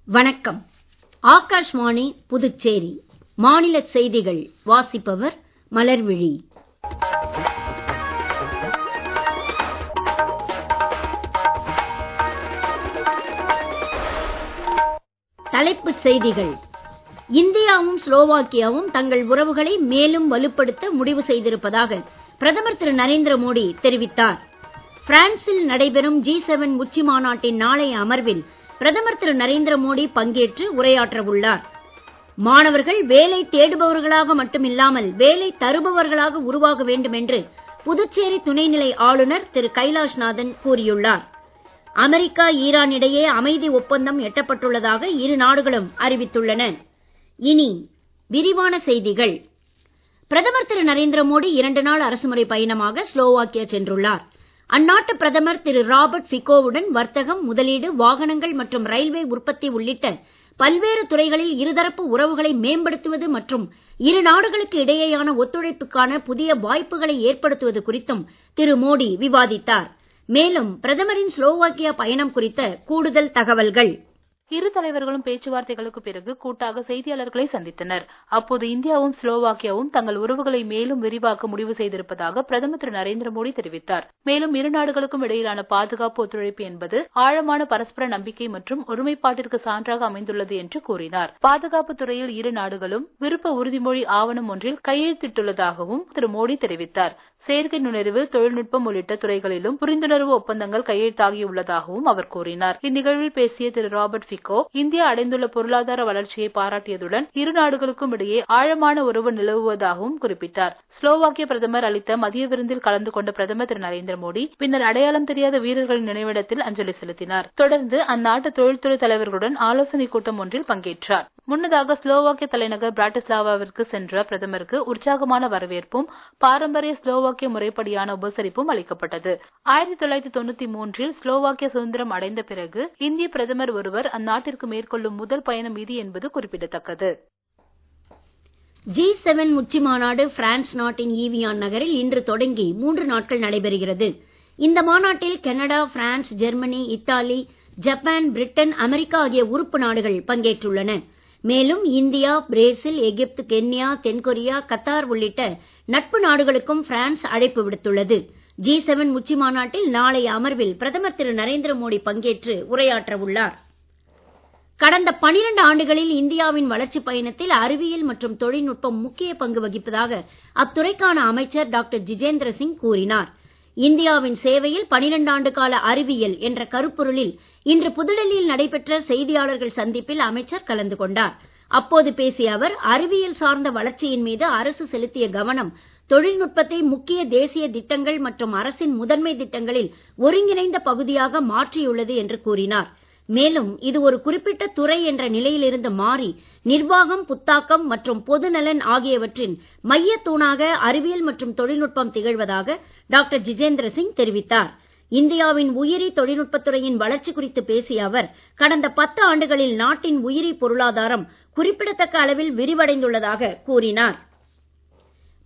வணக்கம். ஆகாஷ்வாணி புதுச்சேரி மாநில செய்திகள் வாசிப்பவர் மலர்விழி. தலைப்புச் செய்திகள். இந்தியாவும் ஸ்லோவாக்கியாவும் தங்கள் உறவுகளை மேலும் வலுப்படுத்த முடிவு செய்திருப்பதாக பிரதமர் திரு நரேந்திர மோடி தெரிவித்தார். பிரான்சில் நடைபெறும் G7 உச்சி மாநாட்டின் நாளைய அமர்வில் பிரதமர் திரு நரேந்திர மோடி பங்கேற்று உரையாற்ற உள்ளார். மாணவர்கள் வேலை தேடுபவர்களாக மட்டுமில்லாமல் வேலை தருபவர்களாக உருவாக வேண்டும் என்று புதுச்சேரி துணைநிலை ஆளுநர் திரு கைலாஷ்நாதன் கூறியுள்ளார். அமெரிக்கா ஈரான் இடையே அமைதி ஒப்பந்தம் எட்டப்பட்டுள்ளதாக இரு நாடுகளும் அறிவித்துள்ளன. இனி விரிவான செய்திகள். பிரதமர் திரு நரேந்திர மோடி 2 நாள் அரசுமுறை பயணமாக ஸ்லோவாக்கியா சென்றுள்ளார். அந்நாட்டு பிரதமர் திரு ராபர்ட் ஃபிகோவுடன் வர்த்தகம், முதலீடு, வாகனங்கள் மற்றும் ரயில்வே உற்பத்தி உள்ளிட்ட பல்வேறு துறைகளில் இருதரப்பு உறவுகளை மேம்படுத்துவது மற்றும் இரு நாடுகளுக்கு இடையேயான ஒத்துழைப்புக்கான புதிய வாய்ப்புகளை ஏற்படுத்துவது குறித்தும் திரு மோடி விவாதித்தார். மேலும் பிரதமரின் ஸ்லோவாக்கியா பயணம் குறித்த கூடுதல் தகவல்கள். இரு தலைவர்களும் பேச்சுவார்த்தைகளுக்கு பிறகு கூட்டாக செய்தியாளர்களை சந்தித்தனர். அப்போது இந்தியாவும் ஸ்லோவாக்கியாவும் தங்கள் உறவுகளை மேலும் விரிவாக்க முடிவு செய்திருப்பதாக பிரதமர் திரு நரேந்திர மோடி தெரிவித்தார். மேலும் இரு நாடுகளுக்கும் இடையிலான பாதுகாப்பு ஒத்துழைப்பு என்பது ஆழமான பரஸ்பர நம்பிக்கை மற்றும் ஒருமைப்பாட்டிற்கு சான்றாக அமைந்துள்ளது என்று கூறினார். பாதுகாப்பு துறையில் இரு நாடுகளும் விருப்ப உறுதிமொழி ஆவணம் ஒன்றில் கையெழுத்திட்டுள்ளதாகவும் திரு மோடி தெரிவித்தார். செயற்கை நுண்ணறிவு, தொழில்நுட்பம் உள்ளிட்ட துறைகளிலும் புரிந்துணர்வு ஒப்பந்தங்கள் கையெழுத்தாகியுள்ளதாகவும் அவர் கூறினார். இந்நிகழ்வில் பேசிய திரு ராபர்ட் ஃபிகோ, இந்தியா அடைந்துள்ள பொருளாதார வளர்ச்சியை பாராட்டியதுடன் இரு நாடுகளுக்கும் இடையே ஆழமான உறவு நிலவுவதாகவும் குறிப்பிட்டார். ஸ்லோவாக்கிய பிரதமர் அளித்த மதிய விருந்தில் கலந்து கொண்ட பிரதமர் திரு நரேந்திர மோடி பின்னர் அடையாளம் தெரியாத வீரர்களின் நினைவிடத்தில் அஞ்சலி செலுத்தினார். தொடர்ந்து அந்நாட்டு தொழில்துறை தலைவர்களுடன் ஆலோசனைக் கூட்டம் ஒன்றில் பங்கேற்றார். முன்னதாக ஸ்லோவாக்கிய தலைநகர் பிராட்டிஸ்லாவாவிற்கு சென்ற பிரதமருக்கு உற்சாகமான வரவேற்பும் பாரம்பரிய ஸ்லோவாக்கிய முறைப்படியான உபசரிப்பும் அளிக்கப்பட்டது. 1993 ஸ்லோவாக்கிய சுதந்திரம் அடைந்த பிறகு இந்திய பிரதமர் ஒருவர் அந்நாட்டிற்கு மேற்கொள்ளும் முதல் பயணம் இது என்பது குறிப்பிடத்தக்கது. G7 உச்சி மாநாடு பிரான்ஸ் நாட்டின் ஈவியான் நகரில் இன்று தொடங்கி 3 நாட்கள் நடைபெறுகிறது. இந்த மாநாட்டில் Canada, France, Germany, Italy, Japan, Britain, America ஆகிய உறுப்பு நாடுகள் பங்கேற்றுள்ளன. மேலும் இந்தியா, பிரேசில், எகிப்து, கென்யா, தென்கொரியா, கத்தார் உள்ளிட்ட நட்பு நாடுகளுக்கும் பிரான்ஸ் அழைப்பு விடுத்துள்ளது. G7 உச்சி மாநாட்டில் நாளைய அமர்வில் பிரதமர் திரு நரேந்திர மோடி பங்கேற்று உரையாற்ற உள்ளார். கடந்த 12 ஆண்டுகளில் இந்தியாவின் வளர்ச்சிப் பயணத்தில் அறிவியல் மற்றும் தொழில்நுட்பம் முக்கிய பங்கு வகிப்பதாக அத்துறைக்கான அமைச்சர் டாக்டர் ஜிதேந்திர சிங் கூறினார். இந்தியாவின் சேவையில் 12 ஆண்டு கால அறிவியல் என்ற கருப்பொருளில் இன்று புதுடெல்லியில் நடைபெற்ற செய்தியாளர்கள் சந்திப்பில் அமைச்சர் கலந்து கொண்டார். அப்போது பேசிய அவர், அறிவியல் சார்ந்த வளர்ச்சியின் மீது அரசு செலுத்திய கவனம் தொழில்நுட்பத்தை முக்கிய தேசிய திட்டங்கள் மற்றும் அரசின் முதன்மை திட்டங்களில் ஒருங்கிணைந்த பகுதியாக மாற்றியுள்ளது என்று கூறினார். மேலும் இது ஒரு குறிப்பிட்ட துறை என்ற நிலையிலிருந்து மாறி நிர்வாகம், புத்தாக்கம் மற்றும் பொதுநலன் ஆகியவற்றின் மையத் தூணாக அறிவியல் மற்றும் தொழில்நுட்பம் திகழ்வதாக டாக்டர் ஜிதேந்திர சிங் தெரிவித்தார். இந்தியாவின் உயிரி தொழில்நுட்பத்துறையின் வளர்ச்சி குறித்து பேசிய அவர், கடந்த 10 ஆண்டுகளில் நாட்டின் உயிரி பொருளாதாரம் குறிப்பிடத்தக்க அளவில் விரிவடைந்துள்ளதாக கூறினார்.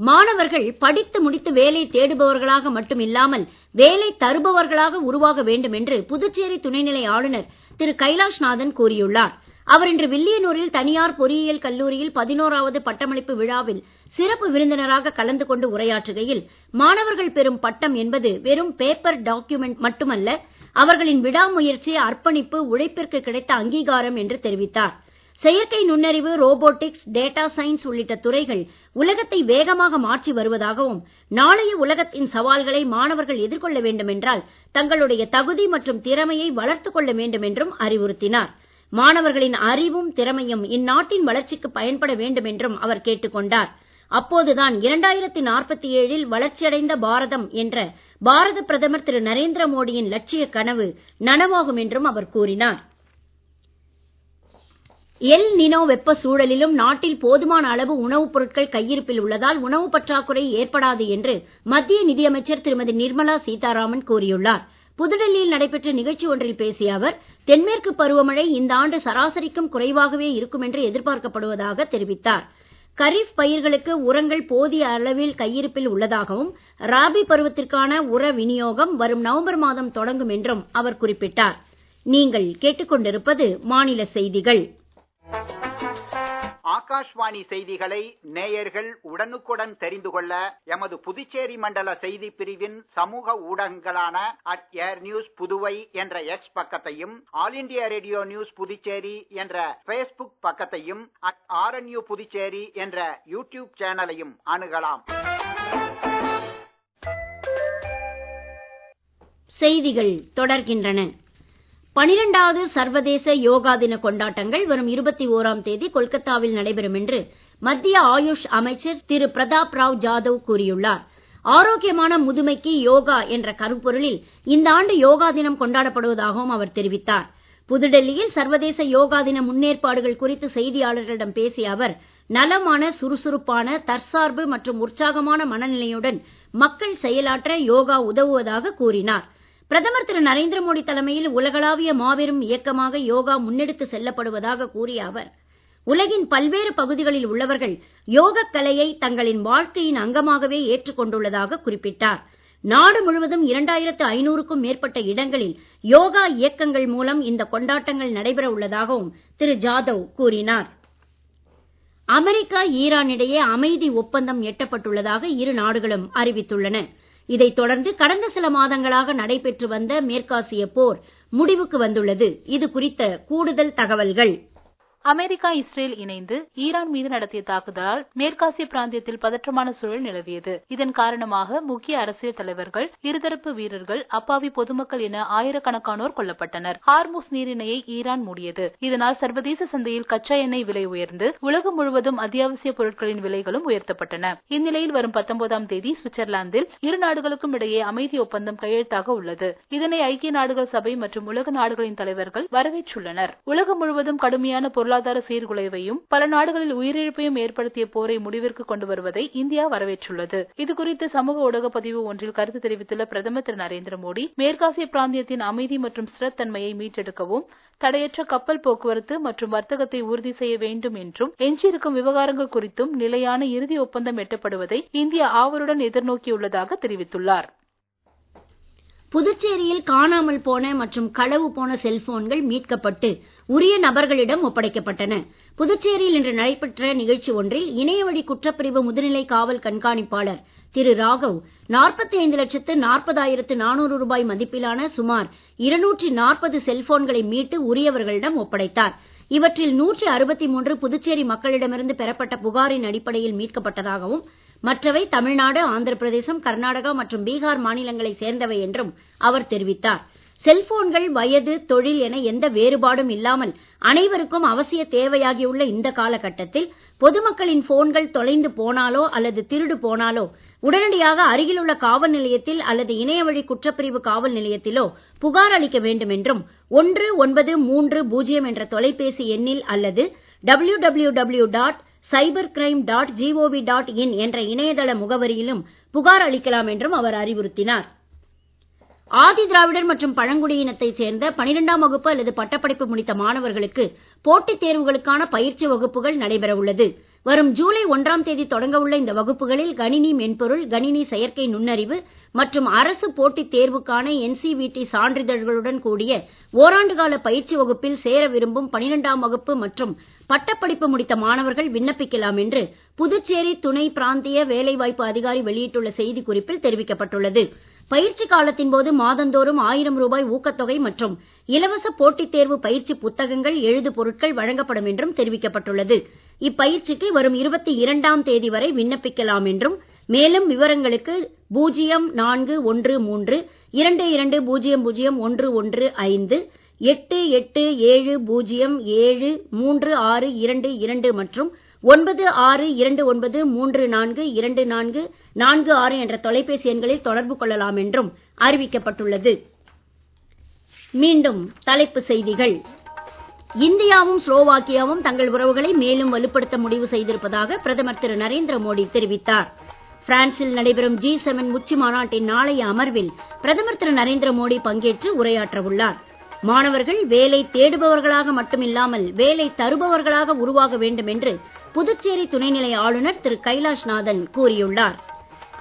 மாணவர்கள் படித்து முடித்து வேலை தேடுபவர்களாக மட்டுமில்லாமல் வேலை தருபவர்களாக உருவாக வேண்டும் என்று புதுச்சேரி துணைநிலை ஆளுநர் திரு கைலாஷ்நாதன் கூறியுள்ளார். அவர் இன்று வில்லியனூரில் தனியார் பொறியியல் கல்லூரியில் 11வது பட்டமளிப்பு விழாவில் சிறப்பு விருந்தினராக கலந்து கொண்டு உரையாற்றுகையில், மாணவர்கள் பெறும் பட்டம் என்பது வெறும் பேப்பர் டாக்குமெண்ட் மட்டுமல்ல, அவர்களின் விடாமுயற்சி, அர்ப்பணிப்பு, உழைப்பிற்கு கிடைத்த அங்கீகாரம் என்று தெரிவித்தார். செயற்கை நுண்ணறிவு, ரோபோட்டிக்ஸ், டேட்டா சயின்ஸ் உள்ளிட்ட துறைகள் உலகத்தை வேகமாக மாற்றி வருவதாகவும், நாளைய உலகத்தின் சவால்களை மாணவர்கள் எதிர்கொள்ள வேண்டும் என்றால் தங்களுடைய தகுதி மற்றும் திறமையை வளர்த்துக் கொள்ள வேண்டும் என்றும் அறிவுறுத்தினார். மாணவர்களின் அறிவும் திறமையும் இந்நாட்டின் வளர்ச்சிக்கு பயன்பட வேண்டும் என்றும் அவர் கேட்டுக் கொண்டார். அப்போதுதான் 2047 வளர்ச்சியடைந்த பாரதம் என்ற பாரத பிரதமர் திரு நரேந்திர மோடியின் லட்சிய கனவு நனவாகும் என்றும் அவர் கூறினார். எல் நினோ வெப்ப சூழலிலும் நாட்டில் போதுமான அளவு உணவுப் பொருட்கள் கையிருப்பில் உள்ளதால் உணவு பற்றாக்குறை ஏற்படாது என்று மத்திய நிதியமைச்சர் திருமதி நிர்மலா சீதாராமன் கூறியுள்ளார். புதுடெல்லியில் நடைபெற்ற நிகழ்ச்சி ஒன்றில் பேசிய அவர், தென்மேற்கு பருவமழை இந்த ஆண்டு சராசரிக்கும் குறைவாகவே இருக்கும் என்று எதிர்பார்க்கப்படுவதாக தெரிவித்தார். கரீஃப் பயிர்களுக்கு உரங்கள் போதிய அளவில் கையிருப்பில் உள்ளதாகவும், ராபி பருவத்திற்கான உர விநியோகம் வரும் நவம்பர் மாதம் தொடங்கும் என்றும் அவர் குறிப்பிட்டார். நீங்கள் கேட்டுக்கொண்டிருப்பது மாநில செய்திகள். ஆகாஷ்வாணி செய்திகளை நேயர்கள் உடனுக்குடன் தெரிந்து கொள்ள எமது புதுச்சேரி மண்டல செய்தி பிரிவின் சமூக ஊடகங்களான @airnews புதுவை என்ற எக்ஸ் பக்கத்தையும், all India radio news Puducherry என்ற Facebook பக்கத்தையும், @RNU புதுச்சேரி என்ற யூடியூப் சேனலையும் அணுகலாம். செய்திகள் தொடர்கின்றன. 12வது சர்வதேச யோகா தின கொண்டாட்டங்கள் வரும் 21ஆம் தேதி கொல்கத்தாவில் நடைபெறும் என்று மத்திய ஆயுஷ் அமைச்சர் திரு பிரதாப் ராவ் ஜாதவ் கூறியுள்ளார். ஆரோக்கியமான முதுமைக்கு யோகா என்ற கருப்பொருளில் இந்த ஆண்டு யோகா தினம் கொண்டாடப்படுவதாகவும் அவர் தெரிவித்தார். புதுடெல்லியில் சர்வதேச யோகா தின முன்னேற்பாடுகள் குறித்து செய்தியாளர்களிடம் பேசிய அவர், நலமான, சுறுசுறுப்பான, தற்சார்பு மற்றும் உற்சாகமான மனநிலையுடன் மக்கள் செயலாற்ற யோகா உதவுவதாக கூறினார். பிரதமர் திரு நரேந்திர மோடி தலைமையில் உலகளாவிய மாபெரும் இயக்கமாக யோகா முன்னெடுத்து செல்லப்படுவதாக கூறிய அவர், உலகின் பல்வேறு பகுதிகளில் உள்ளவர்கள் யோகக் கலையை தங்களின் வாழ்க்கையின் அங்கமாகவே ஏற்றுக்கொண்டுள்ளதாக குறிப்பிட்டார். நாடு முழுவதும் 2500க்கும் மேற்பட்ட இடங்களில் யோகா இயக்கங்கள் மூலம் இந்த கொண்டாட்டங்கள் நடைபெற உள்ளதாகவும் திரு ஜாதவ் கூறினார். அமெரிக்கா ஈரான் இடையே அமைதி ஒப்பந்தம் எட்டப்பட்டுள்ளதாக இரு நாடுகளும் அறிவித்துள்ளன. இதைத் தொடர்ந்து கடந்த சில மாதங்களாக நடைபெற்று வந்த மேற்காசிய போர் முடிவுக்கு வந்துள்ளது. இது குறித்த கூடுதல் தகவல்கள். அமெரிக்கா, இஸ்ரேல் இணைந்து ஈரான் மீது நடத்திய தாக்குதலால் மேற்காசிய பிராந்தியத்தில் பதற்றமான சூழல் நிலவியது. இதன் காரணமாக முக்கிய அரசியல் தலைவர்கள், இருதரப்பு வீரர்கள், அப்பாவி பொதுமக்கள் என ஆயிரக்கணக்கானோர் கொல்லப்பட்டனர். ஹார்முஸ் நீரிணையை ஈரான் மூடியது. இதனால் சர்வதேச சந்தையில் கச்சா எண்ணெய் விலை உயர்ந்து உலகம் முழுவதும் அத்தியாவசிய பொருட்களின் விலைகளும் உயர்த்தப்பட்டன. இந்நிலையில் வரும் 19ஆம் தேதி சுவிட்சர்லாந்தில் இரு நாடுகளுக்கும் இடையே அமைதி ஒப்பந்தம் கையெழுத்தாக உள்ளது. இதனை ஐக்கிய நாடுகள் சபை மற்றும் உலக நாடுகளின் தலைவர்கள் வரவேற்றுள்ளனர். உலகம் முழுவதும் கடுமையான பொருளாதார சீர்குலைவையும் பல நாடுகளில் உயிரிழப்பையும் ஏற்படுத்திய போரை முடிவிற்கு கொண்டு வருவதை இந்தியா வரவேற்றுள்ளது. இதுகுறித்து சமூக ஊடக பதிவு ஒன்றில் கருத்து தெரிவித்துள்ள பிரதமர் திரு நரேந்திர மோடி, மேற்காசிய பிராந்தியத்தின் அமைதி மற்றும் ஸ்திரத்தன்மையை மீட்டெடுக்கவும், தடையற்ற கப்பல் போக்குவரத்து மற்றும் வர்த்தகத்தை உறுதி செய்ய வேண்டும் என்றும், எஞ்சியிருக்கும் விவகாரங்கள் குறித்தும் நிலையான இறுதி ஒப்பந்தம் எட்டப்படுவதை இந்தியா ஆவலுடன் எதிர்நோக்கியுள்ளதாக தெரிவித்துள்ளார். புதுச்சேரியில் காணாமல் போன மற்றும் களவு போன செல்போன்கள் மீட்கப்பட்டு உரிய நபர்களிடம் ஒப்படைக்கப்பட்டன. புதுச்சேரியில் இன்று நடைபெற்ற நிகழ்ச்சி ஒன்றில் இணையவழி குற்றப்பிரிவு முதுநிலை காவல் கண்காணிப்பாளர் திரு ராகவ் 45,40,400 ரூபாய் மதிப்பிலான சுமார் 240 செல்போன்களை மீட்டு உரியவர்களிடம் ஒப்படைத்தார். இவற்றில் 163 புதுச்சேரி மக்களிடமிருந்து பெறப்பட்ட புகாரின் அடிப்படையில் மீட்கப்பட்டதாகவும், மற்றவை தமிழ்நாடு, ஆந்திர பிரதேசம், கர்நாடகா மற்றும் பீகார் மாநிலங்களைச் சேர்ந்தவை என்றும் அவர் தெரிவித்தார். செல்போன்கள் வயது, தொழில் என எந்த வேறுபாடும் இல்லாமல் அனைவருக்கும் அவசிய தேவையாகியுள்ள இந்த காலகட்டத்தில் பொதுமக்களின் போன்கள் தொலைந்து போனாலோ அல்லது திருடு போனாலோ உடனடியாக அருகிலுள்ள காவல் நிலையத்தில் அல்லது இணையவழி குற்றப்பிரிவு காவல் நிலையத்திலோ புகார் அளிக்க வேண்டும் என்றும் 1930 என்ற தொலைபேசி எண்ணில் அல்லது www.cybercrime.gov.in என்ற இணையதள முகவரியிலும் புகார் அளிக்கலாம் என்றும் அவர் அறிவுறுத்தினார். ஆதி திராவிடர் மற்றும் பழங்குடியினத்தைச் சேர்ந்த 12ஆம் வகுப்பு அல்லது பட்டப்படிப்பு முடித்த மாணவர்களுக்கு போட்டித் தேர்வுகளுக்கான பயிற்சி வகுப்புகள் நடைபெற உள்ளது. வரும் ஜூலை 1ஆம் தேதி தொடங்க உள்ள இந்த வகுப்புகளில் கணினி மென்பொருள், கணினி செயற்கை நுண்ணறிவு மற்றும் அரசு போட்டித் தேர்வுக்கான NCVT சான்றிதழ்களுடன் கூடிய ஓராண்டு கால பயிற்சி வகுப்பில் சேர விரும்பும் 12ஆம் வகுப்பு மற்றும் பட்டப்படிப்பு முடித்த மாணவர்கள் விண்ணப்பிக்கலாம் என்று புதுச்சேரி துணை பிராந்திய வேலைவாய்ப்பு அதிகாரி வெளியிட்டுள்ள செய்திக்குறிப்பில் தெரிவிக்கப்பட்டுள்ளது. பயிற்சி காலத்தின் போது மாதந்தோறும் 1000 ரூபாய் ஊக்கத்தொகை மற்றும் இலவச போட்டித் தேர்வு பயிற்சி புத்தகங்கள், எழுது பொருட்கள் வழங்கப்படும் என்றும் தெரிவிக்கப்பட்டுள்ளது. இப்பயிற்சிக்கு வரும் 22ஆம் தேதி வரை விண்ணப்பிக்கலாம் என்றும், மேலும் விவரங்களுக்கு 041322000115 8870073622 மற்றும் 9629342446 என்ற தொலைபேசி எண்களில் தொடர்பு கொள்ளலாம் என்றும் அறிவிக்கப்பட்டுள்ளது. மீண்டும் தலைப்புச் செய்திகள். இந்தியாவும் ஸ்லோவாக்கியாவும் தங்கள் உறவுகளை மேலும் வலுப்படுத்த முடிவு செய்திருப்பதாக பிரதமர் திரு நரேந்திர மோடி தெரிவித்தார். பிரான்சில் நடைபெறும் G7 உச்சி மாநாட்டின் நாளைய அமர்வில் பிரதமர் திரு நரேந்திர மோடி பங்கேற்று உரையாற்ற உள்ளார். மாணவர்கள் வேலை தேடுபவர்களாக மட்டுமில்லாமல் வேலை தருபவர்களாக உருவாக வேண்டும் என்று புதுச்சேரி துணைநிலை ஆளுநர் திரு கைலாஷ்நாதன் கூறியுள்ளார்.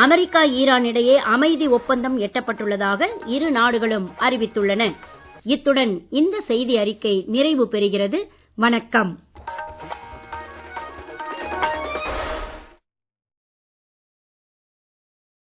அமெரிக்கா ஈரான் இடையே அமைதி ஒப்பந்தம் எட்டப்பட்டுள்ளதாக இரு நாடுகளும் அறிவித்துள்ளன. இத்துடன் இந்த செய்தி அறிக்கை நிறைவு பெறுகிறது. வணக்கம்.